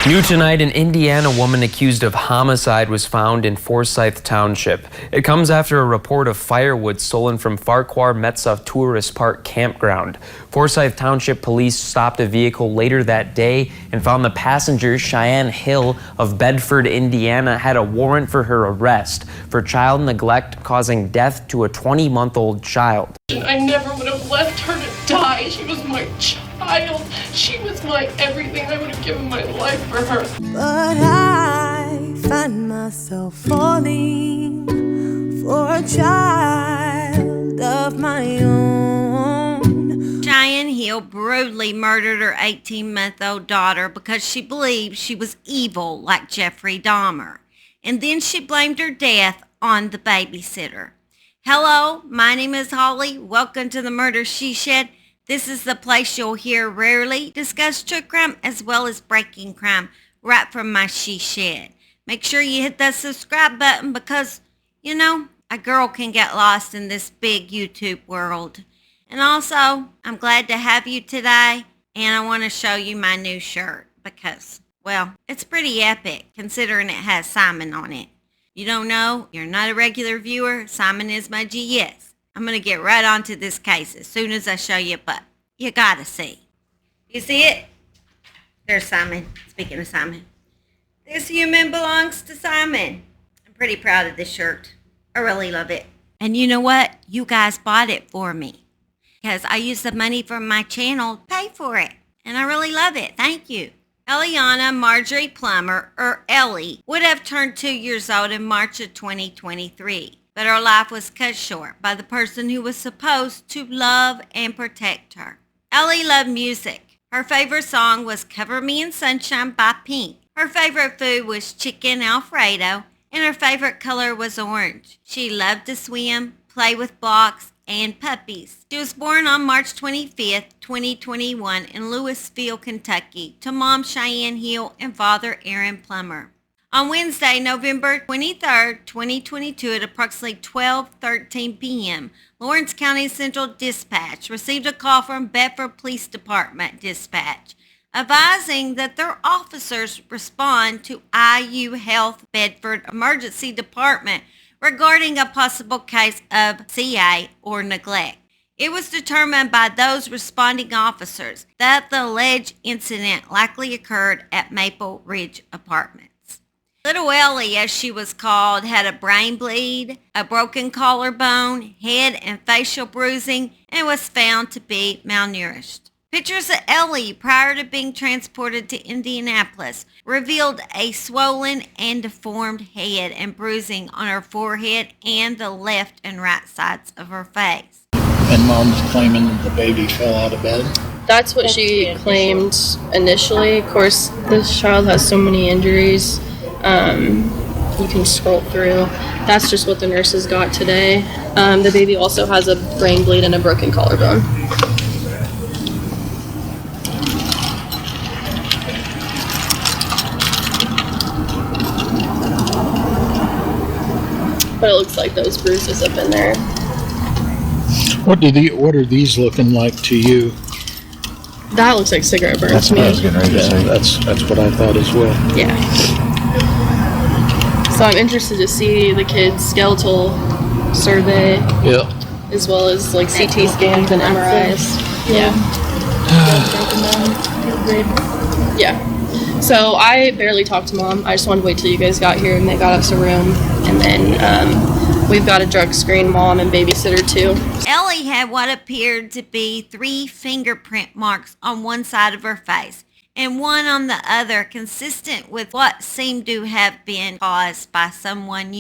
New tonight, an Indiana woman accused of homicide was found in Forsyth Township. It comes after a report of firewood stolen from Farquhar Mesa Tourist Park campground. Forsyth Township police stopped a vehicle later that day and found the passenger, Cheyenne Hill of Bedford, Indiana, had a warrant for her arrest for child neglect causing death to a 20-month-old child. I never would have left her to die. She was my child. She was my everything. I would have given my life for her. But I find myself falling for a child of my own. Cheyenne Hill brutally murdered her 18-month-old daughter because she believed she was evil like Jeffrey Dahmer. And then she blamed her death on the babysitter. Hello, my name is Holly. Welcome to the Murder She Shed. This is the place you'll hear rarely discuss true crime as well as breaking crime right from my she shed. Make sure you hit that subscribe button because, you know, a girl can get lost in this big YouTube world. And also, I'm glad to have you today, and I want to show you my new shirt because, well, it's pretty epic considering it has Simon on it. You don't know, you're not a regular viewer, Simon is my GS. I'm going to get right onto this case as soon as I show you, but you gotta see. You see it? There's Simon. Speaking of Simon. This human belongs to Simon. I'm pretty proud of this shirt. I really love it. And you know what? You guys bought it for me because I used the money from my channel to pay for it. And I really love it. Thank you. ELLIAUNNA Marjorie Plummer, or Ellie, would have turned 2 years old in March of 2023. But her life was cut short by the person who was supposed to love and protect her. Ellie loved music. Her favorite song was Cover Me in Sunshine by Pink. Her favorite food was chicken Alfredo, and her favorite color was orange. She loved to swim, play with blocks, and puppies. She was born on March 25th, 2021 in Louisville, Kentucky, to Mom Cheyenne Hill and Father Aaron Plummer. On Wednesday, November 23rd, 2022 at approximately 12:13 p.m., Lawrence County Central Dispatch received a call from Bedford Police Department Dispatch advising that their officers respond to IU Health Bedford Emergency Department regarding a possible case of CA or neglect. It was determined by those responding officers that the alleged incident likely occurred at Maple Ridge Apartments. Little Ellie, as she was called, had a brain bleed, a broken collarbone, head and facial bruising, and was found to be malnourished. Pictures of Ellie prior to being transported to Indianapolis revealed a swollen and deformed head and bruising on her forehead and the left and right sides of her face. And Mom's claiming that the baby fell out of bed? That's what she claimed initially. Of course, this child has so many injuries. You can scroll through. That's just what the nurses got today. The baby also has a brain bleed and a broken collarbone. But it looks like those bruises up in there. What are these looking like to you? That looks like cigarette burns That's to what I me. was getting ready to say. That's what I thought as well. Yeah. So I'm interested to see the kids' skeletal survey, Yeah. as well as like CT scans and MRIs. Yeah. Yeah. So I barely talked to Mom. I just wanted to wait till you guys got here and they got us a room. And then we've got a drug screen, Mom and babysitter too. Ellie had what appeared to be 3 fingerprint marks on one side of her face and one on the other, consistent with what seemed to have been caused by someone,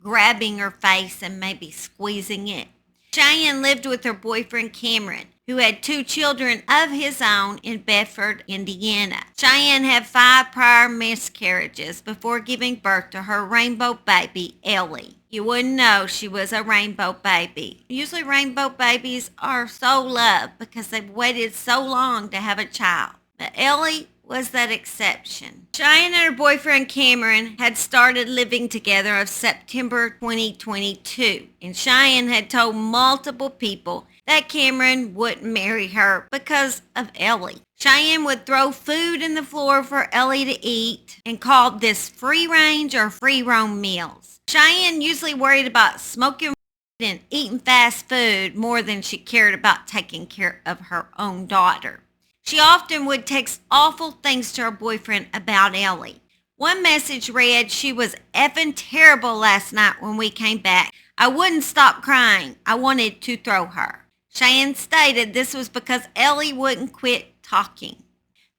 grabbing her face and maybe squeezing it. Cheyenne lived with her boyfriend Cameron, who had 2 children of his own in Bedford, Indiana. Cheyenne had 5 prior miscarriages before giving birth to her rainbow baby, Ellie. You wouldn't know she was a rainbow baby. Usually rainbow babies are so loved because they've waited so long to have a child. But Ellie was that exception. Cheyenne and her boyfriend Cameron had started living together of September 2022, and Cheyenne had told multiple people that Cameron wouldn't marry her because of Ellie. Cheyenne would throw food in the floor for Ellie to eat and called this free range or free roam meals. Cheyenne usually worried about smoking and eating fast food more than she cared about taking care of her own daughter. She often would text awful things to her boyfriend about Ellie. One message read, "She was effing terrible last night when we came back. I wouldn't stop crying. I wanted to throw her." Cheyenne stated this was because Ellie wouldn't quit talking.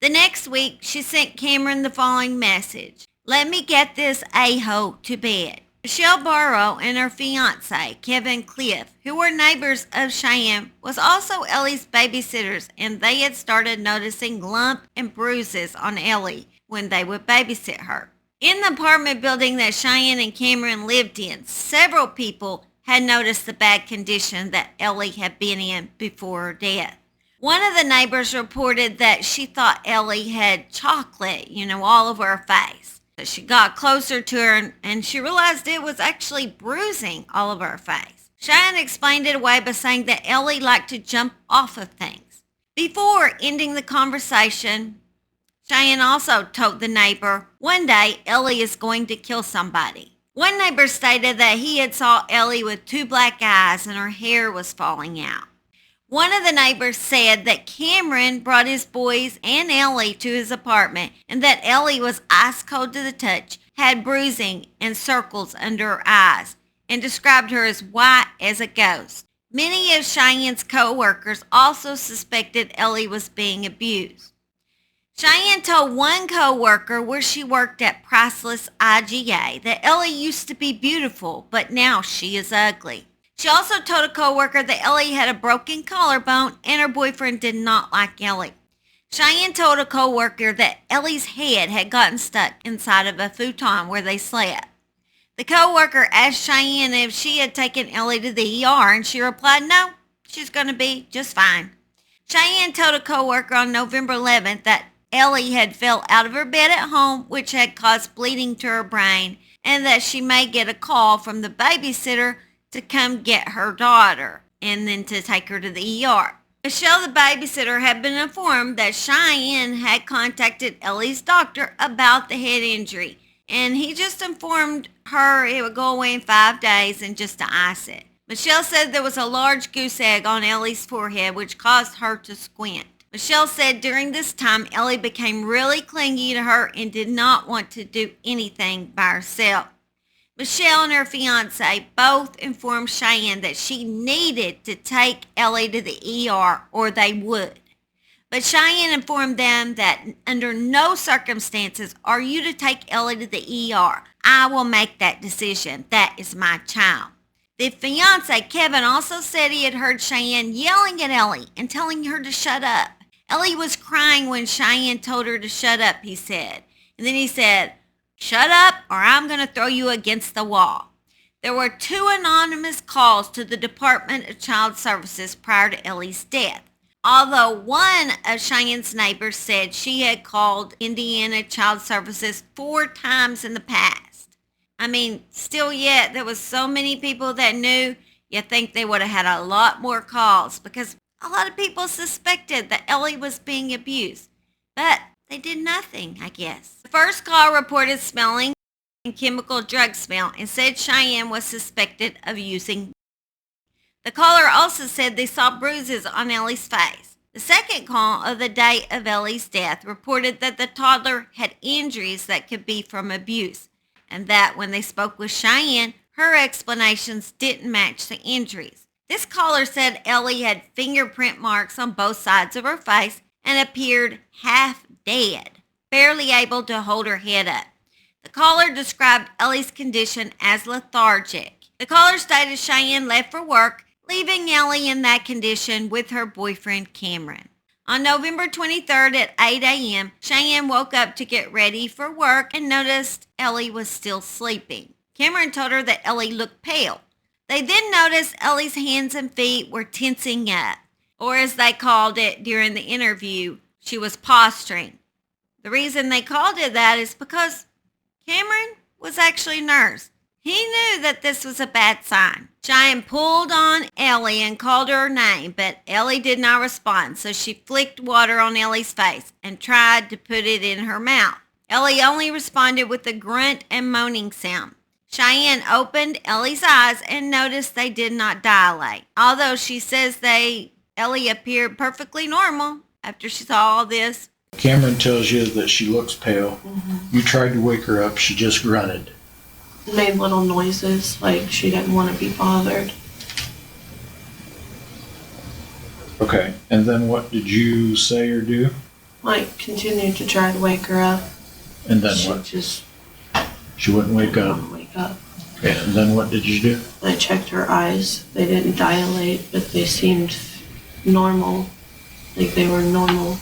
The next week, she sent Cameron the following message. "Let me get this a-hole to bed." Michelle Barrow and her fiance, Kevin Cliff, who were neighbors of Cheyenne, was also Ellie's babysitters, and they had started noticing lumps and bruises on Ellie when they would babysit her. In the apartment building that Cheyenne and Cameron lived in, several people had noticed the bad condition that Ellie had been in before her death. One of the neighbors reported that she thought Ellie had chocolate, all over her face. She got closer to her and she realized it was actually bruising all over her face. Cheyenne explained it away by saying that Ellie liked to jump off of things. Before ending the conversation, Cheyenne also told the neighbor, "One day Ellie is going to kill somebody." One neighbor stated that he had saw Ellie with 2 black eyes and her hair was falling out. One of the neighbors said that Cameron brought his boys and Ellie to his apartment and that Ellie was ice cold to the touch, had bruising and circles under her eyes, and described her as white as a ghost. Many of Cheyenne's co-workers also suspected Ellie was being abused. Cheyenne told one co-worker where she worked at Priceless IGA that Ellie used to be beautiful, but now she is ugly. She also told a co-worker that Ellie had a broken collarbone and her boyfriend did not like Ellie. Cheyenne told a co-worker that Ellie's head had gotten stuck inside of a futon where they slept. The co-worker asked Cheyenne if she had taken Ellie to the ER and she replied, "No, she's going to be just fine." Cheyenne told a co-worker on November 11th that Ellie had fell out of her bed at home, which had caused bleeding to her brain, and that she may get a call from the babysitter to come get her daughter and then to take her to the ER. Michelle, the babysitter, had been informed that Cheyenne had contacted Ellie's doctor about the head injury, and he just informed her it would go away in 5 days and just to ice it. Michelle said there was a large goose egg on Ellie's forehead, which caused her to squint. Michelle said during this time, Ellie became really clingy to her and did not want to do anything by herself. Michelle and her fiance both informed Cheyenne that she needed to take Ellie to the ER or they would. But Cheyenne informed them that under no circumstances are you to take Ellie to the ER. I will make that decision. That is my child. The fiance, Kevin, also said he had heard Cheyenne yelling at Ellie and telling her to shut up. Ellie was crying when Cheyenne told her to shut up, he said. And then he said, "Shut up or I'm going to throw you against the wall." There were 2 anonymous calls to the Department of Child Services prior to Ellie's death. Although one of Cheyenne's neighbors said she had called Indiana Child Services 4 times in the past. Still yet, there was so many people that knew, you'd think they would have had a lot more calls because a lot of people suspected that Ellie was being abused. But they did nothing, I guess. The first call reported smelling and chemical drug smell and said Cheyenne was suspected of using. The caller also said they saw bruises on Ellie's face. The second call of the day of Ellie's death reported that the toddler had injuries that could be from abuse, and that when they spoke with Cheyenne, her explanations didn't match the injuries. This caller said Ellie had fingerprint marks on both sides of her face and appeared half dead, barely able to hold her head up. The caller described Ellie's condition as lethargic. The caller stated Cheyenne left for work, leaving Ellie in that condition with her boyfriend Cameron. On November 23rd at 8 a.m., Cheyenne woke up to get ready for work and noticed Ellie was still sleeping. Cameron told her that Ellie looked pale. They then noticed Ellie's hands and feet were tensing up, or as they called it during the interview, she was posturing. The reason they called it that is because Cameron was actually a nurse. He knew that this was a bad sign. Cheyenne pulled on Ellie and called her name, but Ellie did not respond, so she flicked water on Ellie's face and tried to put it in her mouth. Ellie only responded with a grunt and moaning sound. Cheyenne opened Ellie's eyes and noticed they did not dilate, although she says Ellie appeared perfectly normal after she saw all this. Cameron tells you that she looks pale. You tried to wake her up. She just grunted. Made little noises like she didn't want to be bothered. Okay, and then what did you say or do? Like continued to try to wake her up. And then She what? just She wouldn't wake up. wouldn't wake up. Okay, and then what did you do? I checked her eyes. They didn't dilate, but they seemed normal. Like they were normal.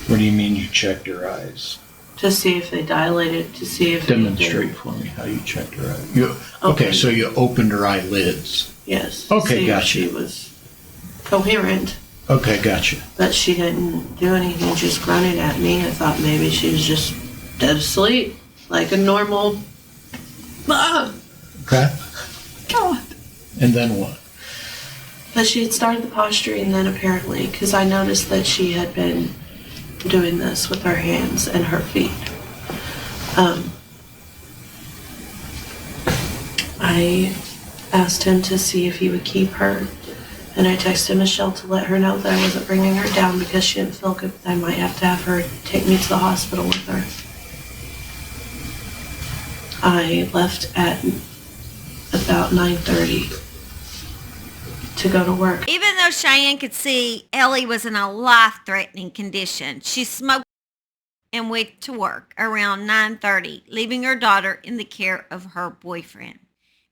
What do you mean you checked her eyes? To see if they dilated, to see if Demonstrate for me how you checked her eyes. Okay, so you opened her eyelids. Yes. Okay, see if gotcha. She was coherent, Okay, gotcha. but she didn't do anything, just grunted at me. I thought maybe she was just dead asleep, like a normal. Okay. God. And then what? But she had started the posturing then apparently, because I noticed that she had been doing this with her hands and her feet. I asked him to see if he would keep her, and I texted Michelle to let her know that I wasn't bringing her down because she didn't feel good. I might have to have her take me to the hospital with her. I left at about 9:30 to go to work. Even though Cheyenne could see Ellie was in a life-threatening condition, she smoked and went to work around 9:30, leaving her daughter in the care of her boyfriend.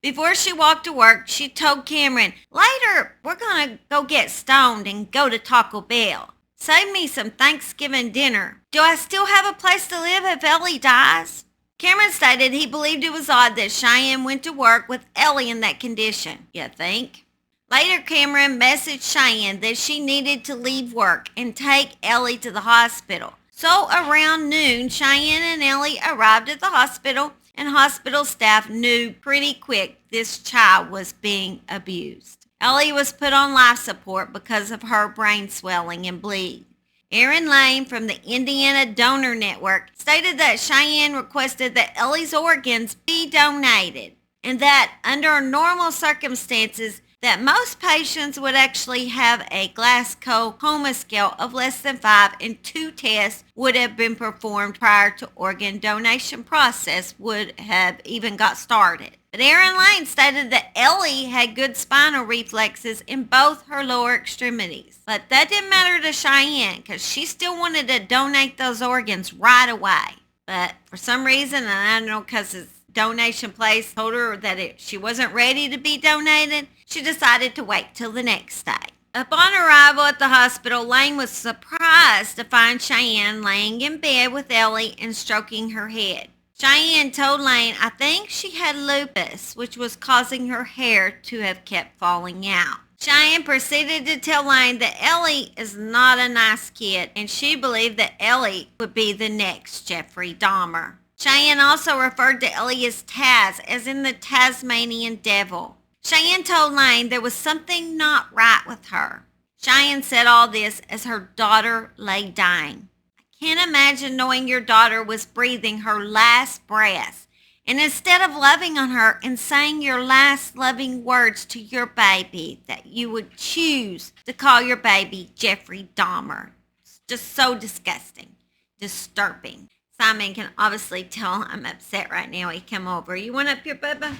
Before she walked to work, she told Cameron, "Later, we're going to go get stoned and go to Taco Bell. Save me some Thanksgiving dinner. Do I still have a place to live if Ellie dies?" Cameron stated he believed it was odd that Cheyenne went to work with Ellie in that condition. You think? Later, Cameron messaged Cheyenne that she needed to leave work and take Ellie to the hospital. So around noon, Cheyenne and Ellie arrived at the hospital, and hospital staff knew pretty quick this child was being abused. Ellie was put on life support because of her brain swelling and bleed. Aaron Lane from the Indiana Donor Network stated that Cheyenne requested that Ellie's organs be donated, and that under normal circumstances, that most patients would actually have a Glasgow Coma scale of less than 5, and 2 tests would have been performed prior to organ donation process would have even got started. But Aaron Lane stated that Ellie had good spinal reflexes in both her lower extremities. But that didn't matter to Cheyenne because she still wanted to donate those organs right away. But for some reason, and I don't know because his donation place told her that she wasn't ready to be donated, she decided to wait till the next day. Upon arrival at the hospital, Lane was surprised to find Cheyenne laying in bed with Ellie and stroking her head. Cheyenne told Lane, "I think she had lupus, which was causing her hair to have kept falling out." Cheyenne proceeded to tell Lane that Ellie is not a nice kid, and she believed that Ellie would be the next Jeffrey Dahmer. Cheyenne also referred to Ellie as Taz, as in the Tasmanian devil. Cheyenne told Lane there was something not right with her. Cheyenne said all this as her daughter lay dying. "I can't imagine knowing your daughter was breathing her last breath, and instead of loving on her and saying your last loving words to your baby, that you would choose to call your baby Jeffrey Dahmer." It's just so disgusting, disturbing. Simon can obviously tell I'm upset right now. He come over. "You want up here, Bubba?"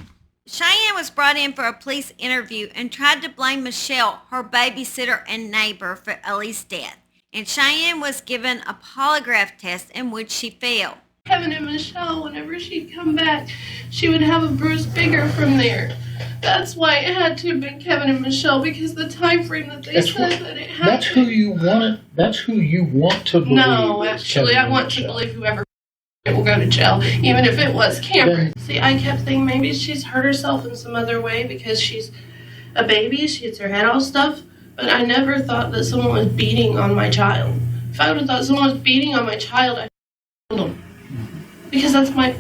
Cheyenne was brought in for a police interview and tried to blame Michelle, her babysitter and neighbor, for Ellie's death. And Cheyenne was given a polygraph test in which she failed. Kevin and Michelle, whenever she'd come back, she would have a bruise bigger from there. That's why it had to have been Kevin and Michelle, because the time frame that they said that it happened. That's who you want. That's who you want to believe. No, actually, I want to believe whoever will go to jail, even if it was Cameron. See, I kept thinking maybe she's hurt herself in some other way because she's a baby, she gets her head all stuff, but I never thought that someone was beating on my child. If I would have thought someone was beating on my child, I'd killed them. Because that's my...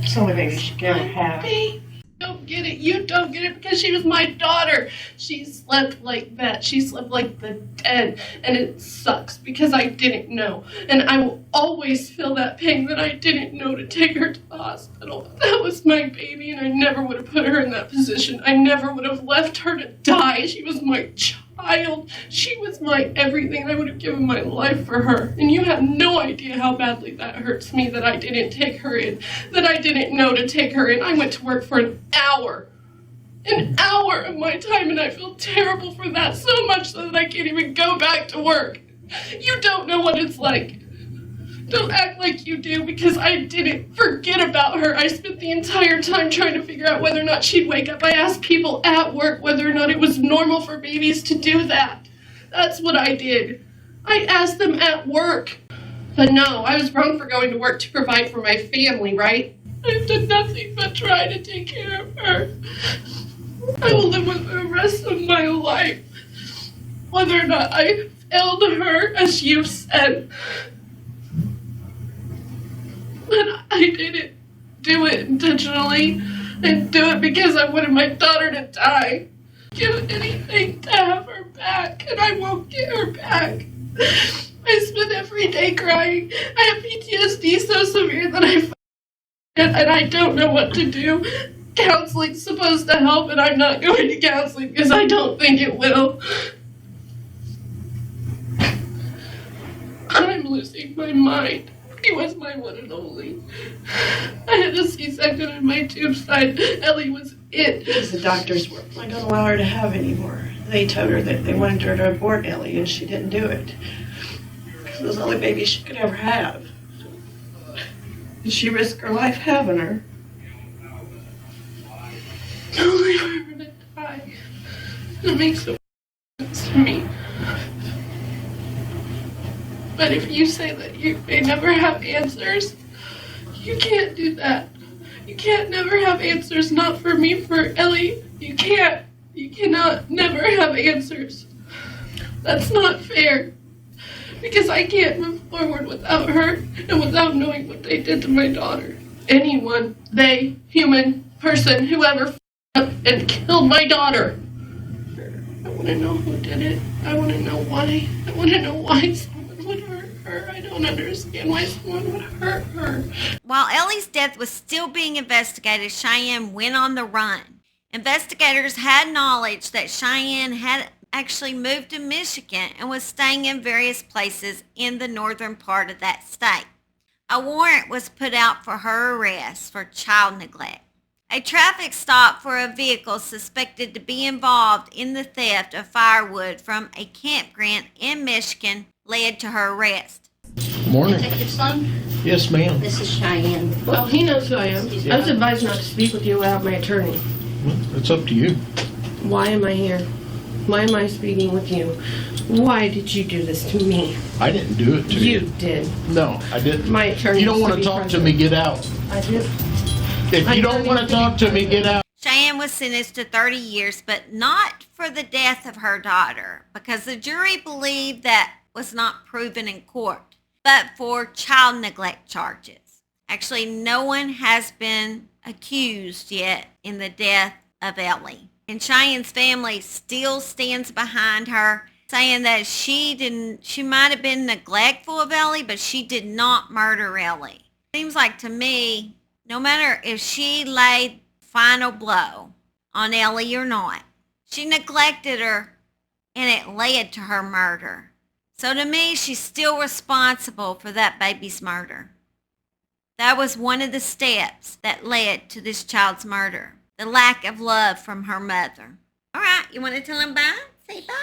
It's the only baby she could ever have. Don't get it. You don't get it because she was my daughter. She slept like that. She slept like the dead. And it sucks because I didn't know. And I will always feel that pain that I didn't know to take her to the hospital. That was my baby and I never would have put her in that position. I never would have left her to die. She was my child. She was my everything. I would have given my life for her. And you have no idea how badly that hurts me that I didn't take her in. That I didn't know to take her in. I went to work for an hour of my time and I feel terrible for that so much so that I can't even go back to work. You don't know what it's like. Don't act like you do because I didn't forget about her. I spent the entire time trying to figure out whether or not she'd wake up. I asked people at work whether or not it was normal for babies to do that. That's what I did. I asked them at work. But no, I was wrong for going to work to provide for my family, right? I've done nothing but try to take care of her. I will live with her the rest of my life. Whether or not I failed her, as you said. But I didn't do it intentionally. I didn't do it because I wanted my daughter to die. Give anything to have her back, and I won't get her back. I spend every day crying. I have PTSD so severe that and I don't know what to do. Counseling's supposed to help, and I'm not going to counseling because I don't think it will. I'm losing my mind. He was my one and only. I had a C-section in my tube side. Ellie was it. Because the doctors weren't going to allow her to have any more. They told her that they wanted her to abort Ellie, and she didn't do it. Because it was the only baby she could ever have. And she risked her life having her. Only for her to die. It makes no sense to me. But if you say that you may never have answers, you can't do that. You can't never have answers, not for me, for Ellie. You can't. You cannot never have answers. That's not fair. Because I can't move forward without her and without knowing what they did to my daughter. Anyone, they, human, person, whoever up and killed my daughter. I want to know who did it. I want to know why. I want to know why someone would hurt her. I don't understand why someone would hurt her. While Ellie's death was still being investigated, Cheyenne went on the run. Investigators had knowledge that Cheyenne had actually moved to Michigan and was staying in various places in the northern part of that state. A warrant was put out for her arrest for child neglect. A traffic stop for a vehicle suspected to be involved in the theft of firewood from a campground in Michigan led to her arrest. Morning. Take your son? Yes, ma'am. This is Cheyenne. Well, he knows who I am. I was advised not to speak with you without my attorney. It's up to you. Why am I here? Why am I speaking with you? Why did you do this to me? I didn't do it to you. You did. No, I didn't. My attorney. You don't want to be talk to present. me, get out. I do. If you don't want to talk to me, get out. Cheyenne was sentenced to 30 years, but not for the death of her daughter, because the jury believed that was not proven in court, but for child neglect charges. Actually, no one has been accused yet in the death of Ellie. And Cheyenne's family still stands behind her, saying that she might have been neglectful of Ellie, but she did not murder Ellie. Seems like to me, no matter if she laid final blow on Ellie or not, she neglected her and it led to her murder. So to me, she's still responsible for that baby's murder. That was one of the steps that led to this child's murder. The lack of love from her mother. All right, you want to tell him bye? Say bye.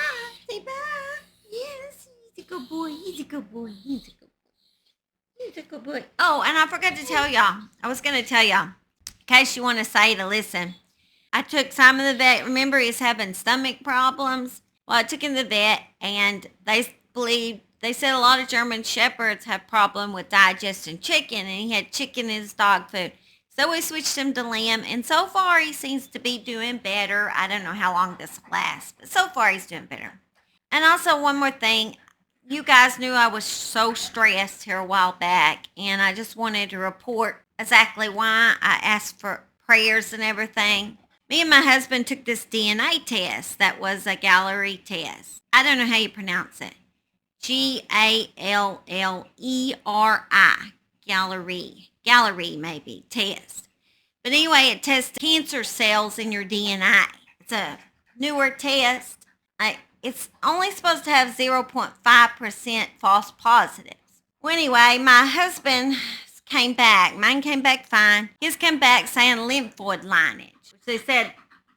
Say bye. Yes, he's a good boy. He's a good boy. He's a good boy. He's a good boy. Oh, and I forgot to tell y'all. I was going to tell y'all, in case you want to say to listen. I took Simon to the vet. Remember, he's having stomach problems. Well, I took him to the vet, and they said a lot of German Shepherds have problem with digesting chicken, and he had chicken in his dog food. So we switched him to lamb, and so far he seems to be doing better. I don't know how long this will last, but so far he's doing better. And also one more thing, You guys knew I was so stressed here a while back, and I just wanted to report exactly why I asked for prayers and everything. Me and my husband took this DNA test that was a Gallery test. I don't know how you pronounce it. Galleri. Gallery, maybe, test. But anyway, it tests cancer cells in your DNA. It's a newer test. It's only supposed to have 0.5% false positives. Well, anyway, my husband came back. Mine came back fine. His came back saying lymphoid lineage, which they said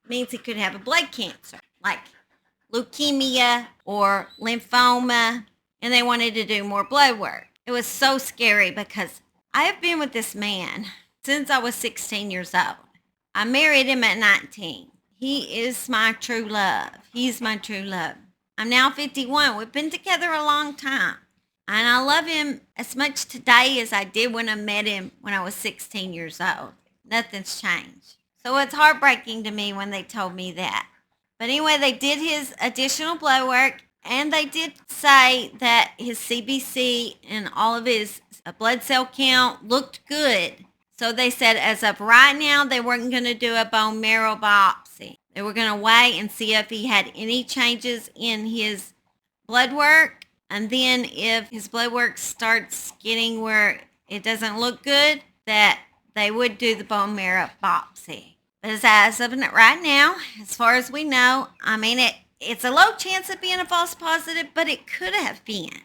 means he could have a blood cancer, like leukemia or lymphoma, and they wanted to do more blood work. It was so scary because I have been with this man since I was 16 years old. I married him at 19. He is my true love. He's my true love. I'm now 51. We've been together a long time. And I love him as much today as I did when I met him when I was 16 years old. Nothing's changed. So it's heartbreaking to me when they told me that. But anyway, they did his additional blood work, and they did say that his CBC and all of his blood cell count looked good. So they said as of right now, they weren't going to do a bone marrow biopsy. They were going to wait and see if he had any changes in his blood work. And then if his blood work starts getting where it doesn't look good, that they would do the bone marrow biopsy. But as of right now, as far as we know, I mean, it's a low chance of being a false positive, but it could have been.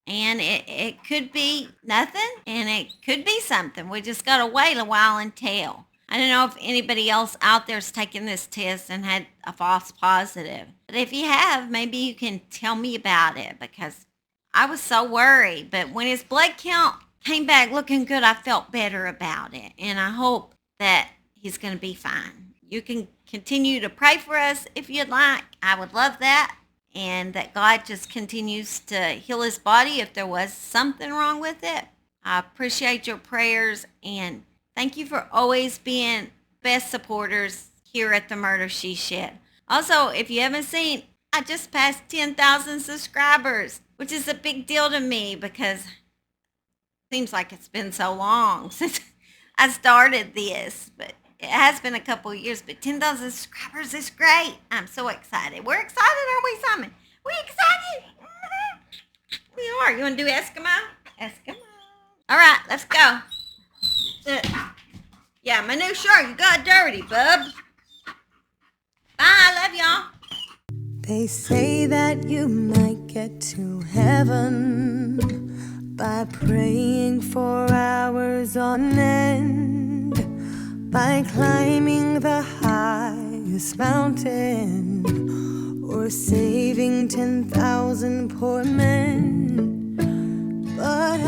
And it could be nothing, and it could be something. We just got to wait a while and tell. I don't know if anybody else out there's taken this test and had a false positive. But if you have, maybe you can tell me about it, because I was so worried. But when his blood count came back looking good, I felt better about it. And I hope that he's going to be fine. You can continue to pray for us if you'd like. I would love that. And that God just continues to heal his body if there was something wrong with it. I appreciate your prayers, and thank you for always being best supporters here at the Murder She Shed. Also, if you haven't seen, I just passed 10,000 subscribers, which is a big deal to me because it seems like it's been so long since I started this, but it has been a couple of years, but 10,000 subscribers is great. I'm so excited. We're excited, aren't we, Simon? We excited? We are. You want to do Eskimo? Eskimo. All right, let's go. Yeah, my new shirt. You got dirty, bub. Bye. I love y'all. They say that you might get to heaven by praying for hours on end, by climbing the highest mountain, or saving 10,000 poor men. But